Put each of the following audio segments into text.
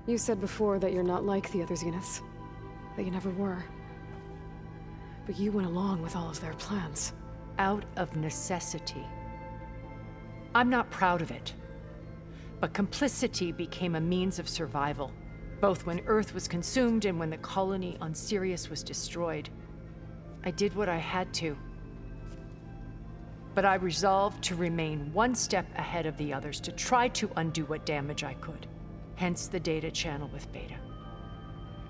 You said before that you're not like the other Zeniths. That you never were. But you went along with all of their plans. Out of necessity. I'm not proud of it. But complicity became a means of survival, both when Earth was consumed and when the colony on Sirius was destroyed. I did what I had to. But I resolved to remain one step ahead of the others, to try to undo what damage I could. Hence the data channel with Beta.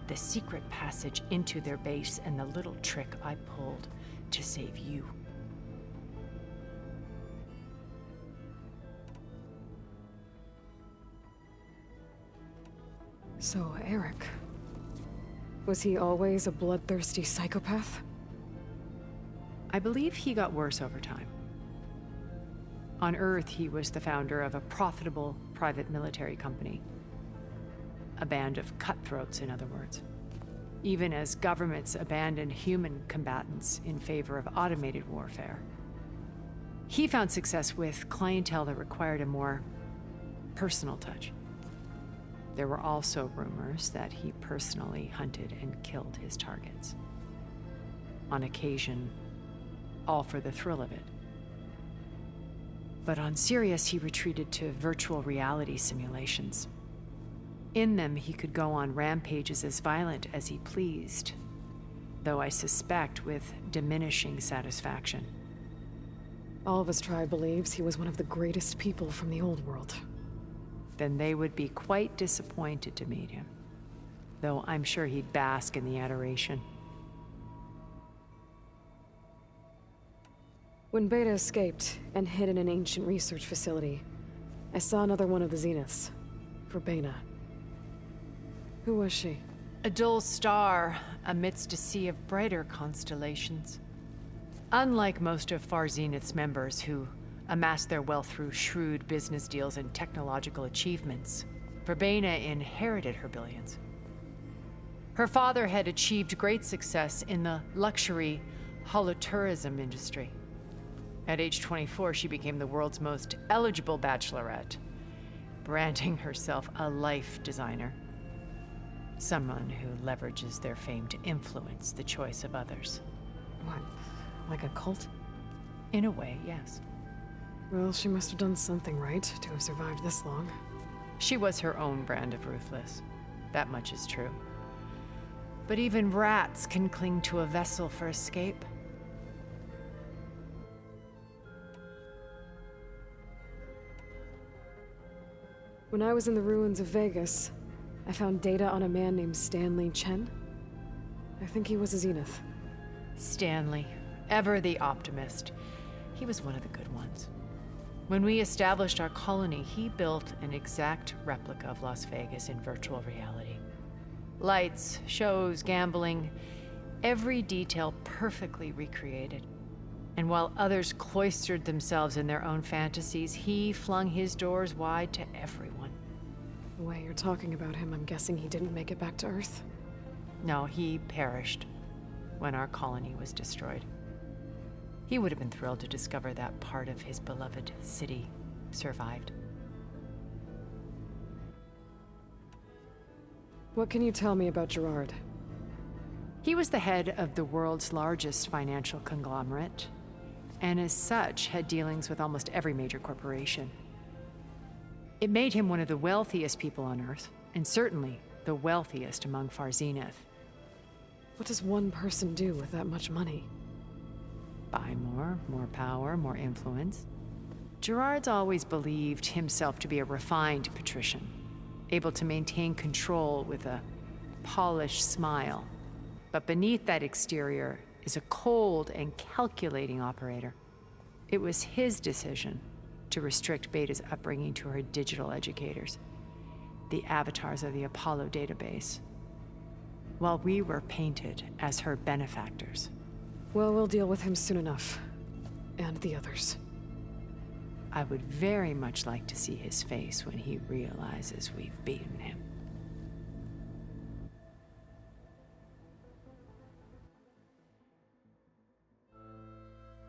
The secret passage into their base and the little trick I pulled to save you. So, Eric... was he always a bloodthirsty psychopath? I believe he got worse over time. On Earth, he was the founder of a profitable private military company. A band of cutthroats, in other words. Even as governments abandoned human combatants in favor of automated warfare. He found success with clientele that required a more personal touch. There were also rumors that he personally hunted and killed his targets. On occasion, all for the thrill of it. But on Sirius, he retreated to virtual reality simulations. In them, he could go on rampages as violent as he pleased, though I suspect with diminishing satisfaction. All of his tribe believes he was one of the greatest people from the old world. Then they would be quite disappointed to meet him, though I'm sure he'd bask in the adoration. When Beta escaped and hid in an ancient research facility, I saw another one of the Zeniths, Verbena. Who was she? A dull star amidst a sea of brighter constellations. Unlike most of Far Zenith's members who amassed their wealth through shrewd business deals and technological achievements, Verbena inherited her billions. Her father had achieved great success in the luxury holotourism industry. At age 24, she became the world's most eligible bachelorette, branding herself a life designer. Someone who leverages their fame to influence the choice of others. What, like a cult? In a way, yes. Well, she must have done something right to have survived this long. She was her own brand of ruthless. That much is true. But even rats can cling to a vessel for escape. When I was in the ruins of Vegas, I found data on a man named Stanley Chen. I think he was a Zenith. Stanley, ever the optimist. He was one of the good ones. When we established our colony, he built an exact replica of Las Vegas in virtual reality. Lights, shows, gambling, every detail perfectly recreated. And while others cloistered themselves in their own fantasies, he flung his doors wide to everyone. The way you're talking about him, I'm guessing he didn't make it back to Earth? No, he perished when our colony was destroyed. He would have been thrilled to discover that part of his beloved city survived. What can you tell me about Gerard? He was the head of the world's largest financial conglomerate, and as such had dealings with almost every major corporation. It made him one of the wealthiest people on Earth, and certainly the wealthiest among Far Zenith. What does one person do with that much money? Buy more power, more influence. Gerard's always believed himself to be a refined patrician, able to maintain control with a polished smile. But beneath that exterior is a cold and calculating operator. It was his decision to restrict Beta's upbringing to her digital educators, the avatars of the Apollo database, while we were painted as her benefactors. Well, we'll deal with him soon enough. And the others. I would very much like to see his face when he realizes we've beaten him.